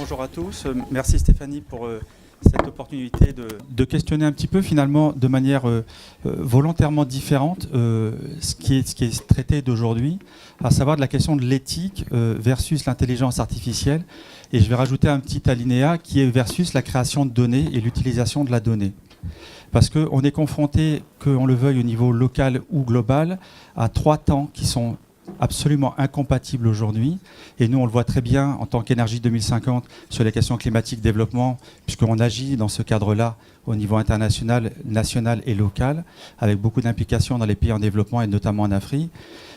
Bonjour à tous. Merci Stéphanie pour cette opportunité de questionner un petit peu finalement de manière volontairement différente ce qui est traité d'aujourd'hui, à savoir de la question de l'éthique versus l'intelligence artificielle. Et je vais rajouter un petit alinéa qui est versus la création de données et l'utilisation de la donnée. Parce qu'on est confronté, qu'on le veuille au niveau local ou global, à 3 temps qui sont absolument incompatibles aujourd'hui. Et nous, on le voit très bien en tant qu'Énergie 2050 sur les questions climatiques, développement, puisqu'on agit dans ce cadre-là au niveau international, national et local, avec beaucoup d'implications dans les pays en développement et notamment en Afrique.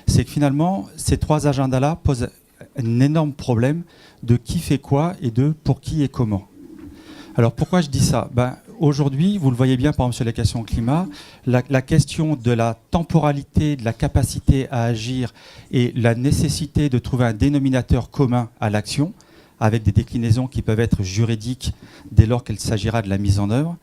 C'est que finalement, ces 3 agendas-là posent un énorme problème de qui fait quoi et de pour qui et comment. Alors pourquoi je dis ça ? Aujourd'hui, vous le voyez bien, par exemple, sur les questions climat, la question de la temporalité, de la capacité à agir et la nécessité de trouver un dénominateur commun à l'action, avec des déclinaisons qui peuvent être juridiques dès lors qu'il s'agira de la mise en œuvre,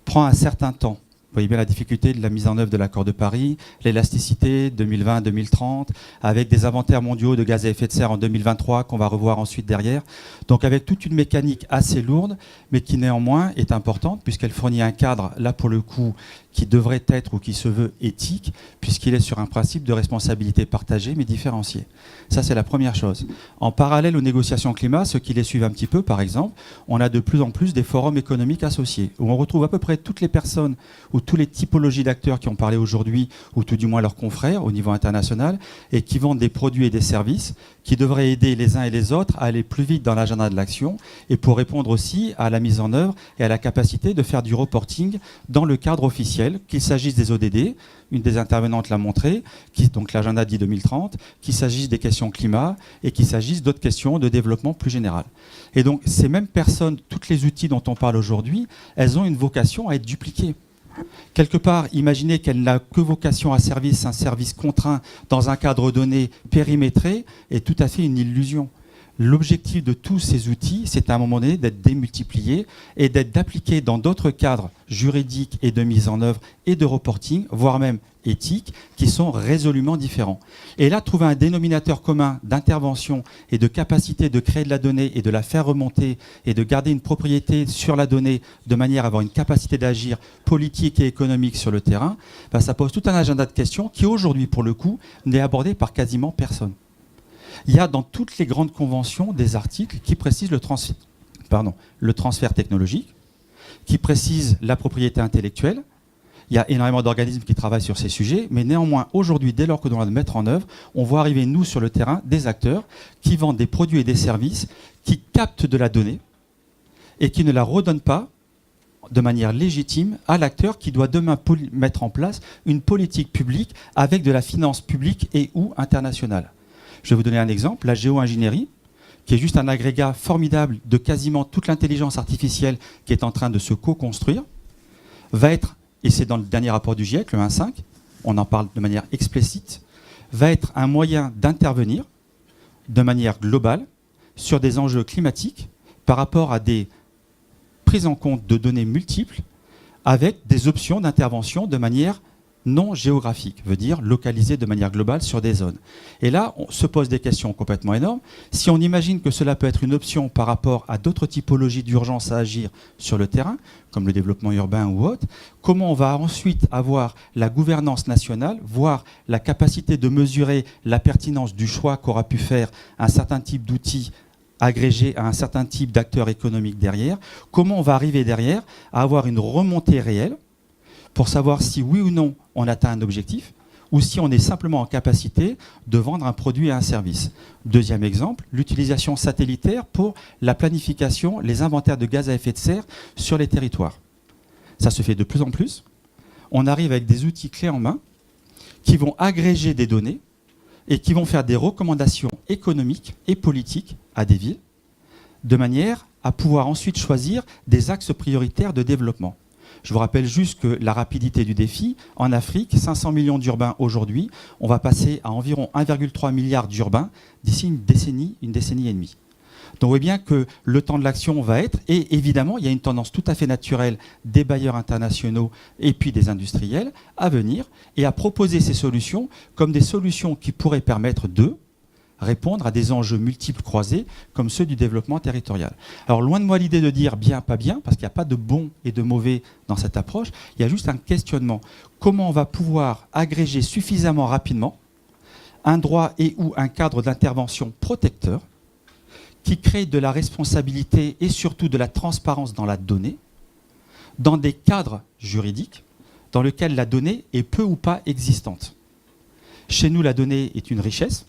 prend un certain temps. Vous voyez bien la difficulté de la mise en œuvre de l'accord de Paris, l'élasticité 2020-2030, avec des inventaires mondiaux de gaz à effet de serre en 2023 qu'on va revoir ensuite derrière. Donc avec toute une mécanique assez lourde, mais qui néanmoins est importante puisqu'elle fournit un cadre, là pour le coup, qui devrait être ou qui se veut éthique, puisqu'il est sur un principe de responsabilité partagée mais différenciée. Ça, c'est la première chose. En parallèle aux négociations climat, ceux qui les suivent un petit peu, par exemple, on a de plus en plus des forums économiques associés, où on retrouve à peu près toutes les personnes ou toutes les typologies d'acteurs qui ont parlé aujourd'hui, ou tout du moins leurs confrères au niveau international, et qui vendent des produits et des services qui devraient aider les uns et les autres à aller plus vite dans l'agenda de l'action, et pour répondre aussi à la mise en œuvre et à la capacité de faire du reporting dans le cadre officiel, qu'il s'agisse des ODD, une des intervenantes l'a montré, donc l'agenda dit 2030, qu'il s'agisse des questions climat et qu'il s'agisse d'autres questions de développement plus général. Et donc ces mêmes personnes, tous les outils dont on parle aujourd'hui, elles ont une vocation à être dupliquées. Quelque part, imaginez qu'elle n'a que vocation à un service contraint dans un cadre donné périmétré est tout à fait une illusion. L'objectif de tous ces outils, c'est à un moment donné d'être démultipliés et d'être appliqués dans d'autres cadres juridiques et de mise en œuvre et de reporting, voire même éthiques, qui sont résolument différents. Et là, trouver un dénominateur commun d'intervention et de capacité de créer de la donnée et de la faire remonter et de garder une propriété sur la donnée de manière à avoir une capacité d'agir politique et économique sur le terrain, ça pose tout un agenda de questions qui aujourd'hui, pour le coup, n'est abordé par quasiment personne. Il y a dans toutes les grandes conventions des articles qui précisent le transfert technologique, qui précisent la propriété intellectuelle. Il y a énormément d'organismes qui travaillent sur ces sujets, mais néanmoins, aujourd'hui, dès lors que l'on va le mettre en œuvre, on voit arriver, nous, sur le terrain, des acteurs qui vendent des produits et des services, qui captent de la donnée et qui ne la redonnent pas de manière légitime à l'acteur qui doit demain mettre en place une politique publique avec de la finance publique et ou internationale. Je vais vous donner un exemple, la géo-ingénierie, qui est juste un agrégat formidable de quasiment toute l'intelligence artificielle qui est en train de se co-construire, va être, et c'est dans le dernier rapport du GIEC, le 1.5, on en parle de manière explicite, va être un moyen d'intervenir de manière globale sur des enjeux climatiques par rapport à des prises en compte de données multiples avec des options d'intervention de manière non géographique, veut dire localisé de manière globale sur des zones. Et là, on se pose des questions complètement énormes. Si on imagine que cela peut être une option par rapport à d'autres typologies d'urgence à agir sur le terrain, comme le développement urbain ou autre, comment on va ensuite avoir la gouvernance nationale, voire la capacité de mesurer la pertinence du choix qu'aura pu faire un certain type d'outils agrégés à un certain type d'acteurs économiques derrière, comment on va arriver derrière à avoir une remontée réelle pour savoir si oui ou non on atteint un objectif ou si on est simplement en capacité de vendre un produit et un service. Deuxième exemple, l'utilisation satellitaire pour la planification, les inventaires de gaz à effet de serre sur les territoires. Ça se fait de plus en plus. On arrive avec des outils clés en main qui vont agréger des données et qui vont faire des recommandations économiques et politiques à des villes de manière à pouvoir ensuite choisir des axes prioritaires de développement. Je vous rappelle juste que la rapidité du défi, en Afrique, 500 millions d'urbains aujourd'hui, on va passer à environ 1,3 milliard d'urbains d'ici une décennie et demie. Donc vous voyez bien que le temps de l'action va être, et évidemment, il y a une tendance tout à fait naturelle des bailleurs internationaux et puis des industriels à venir et à proposer ces solutions comme des solutions qui pourraient permettre répondre à des enjeux multiples croisés comme ceux du développement territorial. Alors loin de moi l'idée de dire bien, pas bien, parce qu'il n'y a pas de bon et de mauvais dans cette approche, il y a juste un questionnement. Comment on va pouvoir agréger suffisamment rapidement un droit et ou un cadre d'intervention protecteur qui crée de la responsabilité et surtout de la transparence dans la donnée, dans des cadres juridiques dans lesquels la donnée est peu ou pas existante. Chez nous, la donnée est une richesse.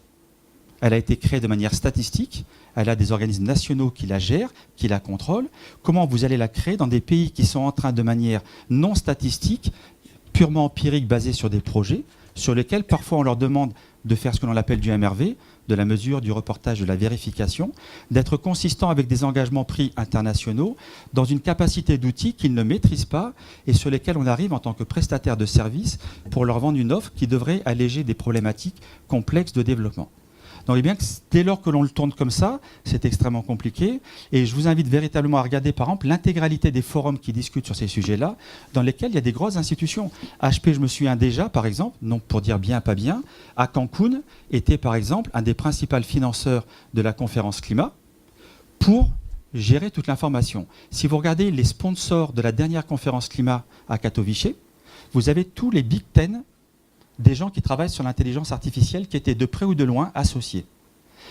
Elle a été créée de manière statistique. Elle a des organismes nationaux qui la gèrent, qui la contrôlent. Comment vous allez la créer dans des pays qui sont en train, de manière non statistique, purement empirique, basée sur des projets, sur lesquels parfois on leur demande de faire ce que l'on appelle du MRV, de la mesure, du reportage, de la vérification, d'être consistant avec des engagements pris internationaux, dans une capacité d'outils qu'ils ne maîtrisent pas et sur lesquels on arrive en tant que prestataire de services pour leur vendre une offre qui devrait alléger des problématiques complexes de développement. Donc, eh bien, dès lors que l'on le tourne comme ça, c'est extrêmement compliqué. Et je vous invite véritablement à regarder, par exemple, l'intégralité des forums qui discutent sur ces sujets-là, dans lesquels il y a des grosses institutions. HP, je me souviens déjà, par exemple, non pour dire bien, pas bien, à Cancun, était, par exemple, un des principaux financeurs de la conférence climat pour gérer toute l'information. Si vous regardez les sponsors de la dernière conférence climat à Katowice, vous avez tous les Big Ten des gens qui travaillent sur l'intelligence artificielle qui étaient de près ou de loin associés.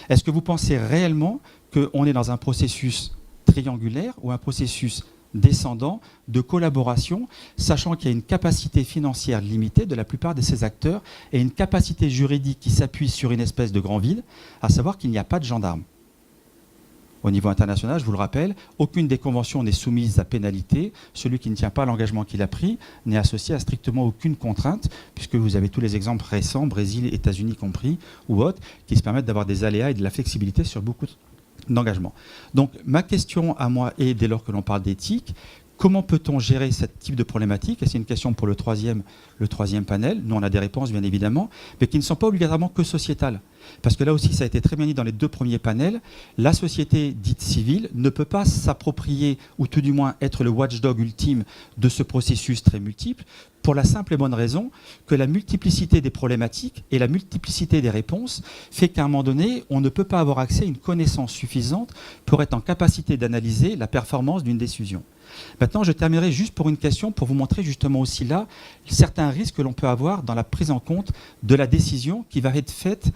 Est-ce que vous pensez réellement qu'on est dans un processus triangulaire ou un processus descendant de collaboration, sachant qu'il y a une capacité financière limitée de la plupart de ces acteurs et une capacité juridique qui s'appuie sur une espèce de grand vide, à savoir qu'il n'y a pas de gendarmes. Au niveau international, je vous le rappelle, aucune des conventions n'est soumise à pénalité. Celui qui ne tient pas l'engagement qu'il a pris n'est associé à strictement aucune contrainte, puisque vous avez tous les exemples récents, Brésil, États-Unis compris, ou autres, qui se permettent d'avoir des aléas et de la flexibilité sur beaucoup d'engagements. Donc ma question à moi est, dès lors que l'on parle d'éthique, comment peut-on gérer ce type de problématique? Et c'est une question pour le troisième panel. Nous, on a des réponses, bien évidemment, mais qui ne sont pas obligatoirement que sociétales. Parce que là aussi, ça a été très bien dit dans les deux premiers panels, la société dite civile ne peut pas s'approprier, ou tout du moins être le watchdog ultime de ce processus très multiple, pour la simple et bonne raison que la multiplicité des problématiques et la multiplicité des réponses fait qu'à un moment donné, on ne peut pas avoir accès à une connaissance suffisante pour être en capacité d'analyser la performance d'une décision. Maintenant, je terminerai juste pour une question pour vous montrer justement aussi là certains risques que l'on peut avoir dans la prise en compte de la décision qui va être faite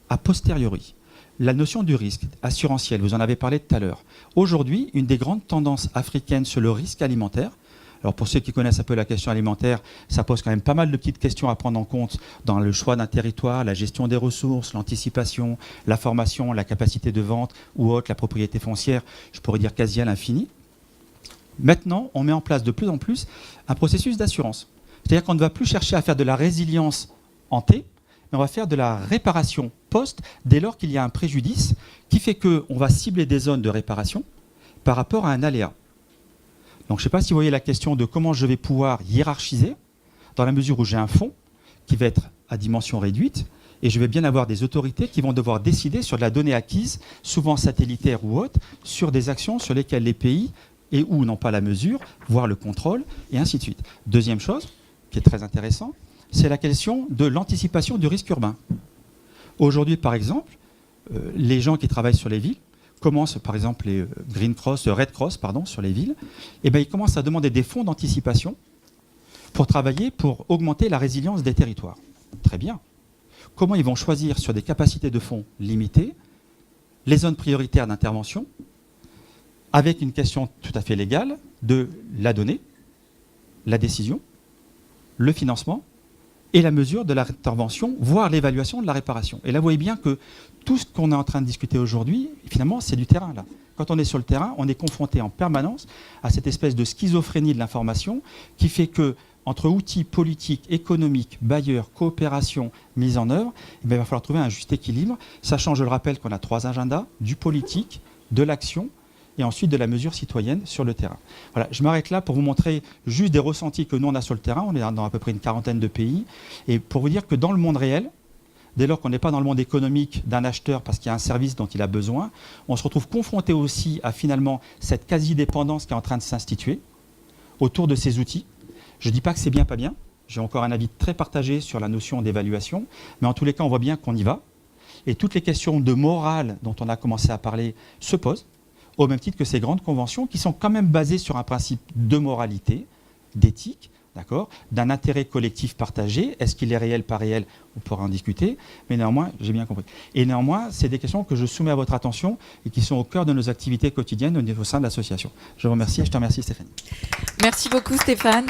a posteriori. La notion du risque assurantiel, vous en avez parlé tout à l'heure. Aujourd'hui, une des grandes tendances africaines sur le risque alimentaire, alors pour ceux qui connaissent un peu la question alimentaire, ça pose quand même pas mal de petites questions à prendre en compte dans le choix d'un territoire, la gestion des ressources, l'anticipation, la formation, la capacité de vente ou autre, la propriété foncière, je pourrais dire quasi à l'infini. Maintenant, on met en place de plus en plus un processus d'assurance. C'est-à-dire qu'on ne va plus chercher à faire de la résilience en T, mais on va faire de la réparation post dès lors qu'il y a un préjudice qui fait qu'on va cibler des zones de réparation par rapport à un aléa. Donc je ne sais pas si vous voyez la question de comment je vais pouvoir hiérarchiser, dans la mesure où j'ai un fonds qui va être à dimension réduite, et je vais bien avoir des autorités qui vont devoir décider sur de la donnée acquise, souvent satellitaire ou autre, sur des actions sur lesquelles les pays et ou n'ont pas la mesure, voire le contrôle, et ainsi de suite. Deuxième chose, qui est très intéressant, c'est la question de l'anticipation du risque urbain. Aujourd'hui, par exemple, les gens qui travaillent sur les villes commencent, par exemple, les Red Cross, sur les villes, et bien, ils commencent à demander des fonds d'anticipation pour travailler, pour augmenter la résilience des territoires. Très bien. Comment ils vont choisir sur des capacités de fonds limitées les zones prioritaires d'intervention avec une question tout à fait légale de la donnée, la décision, le financement et la mesure de l'intervention, voire l'évaluation de la réparation. Et là, vous voyez bien que tout ce qu'on est en train de discuter aujourd'hui, finalement, c'est du terrain. Là. Quand on est sur le terrain, on est confronté en permanence à cette espèce de schizophrénie de l'information qui fait que, entre outils politiques, économiques, bailleurs, coopération, mise en œuvre, il va falloir trouver un juste équilibre, sachant, je le rappelle, qu'on a 3 agendas, du politique, de l'action, et ensuite de la mesure citoyenne sur le terrain. Voilà, je m'arrête là pour vous montrer juste des ressentis que nous on a sur le terrain, on est dans à peu près une 40aine de pays, et pour vous dire que dans le monde réel, dès lors qu'on n'est pas dans le monde économique d'un acheteur parce qu'il y a un service dont il a besoin, on se retrouve confronté aussi à finalement cette quasi-dépendance qui est en train de s'instituer autour de ces outils. Je ne dis pas que c'est bien, pas bien, j'ai encore un avis très partagé sur la notion d'évaluation, mais en tous les cas on voit bien qu'on y va. Et toutes les questions de morale dont on a commencé à parler se posent, au même titre que ces grandes conventions qui sont quand même basées sur un principe de moralité, d'éthique, d'accord, d'un intérêt collectif partagé. Est-ce qu'il est réel, pas réel? On pourra en discuter, mais néanmoins, j'ai bien compris. Et néanmoins, c'est des questions que je soumets à votre attention et qui sont au cœur de nos activités quotidiennes au sein de l'association. Je vous remercie et je te remercie, Stéphanie. Merci beaucoup, Stéphane.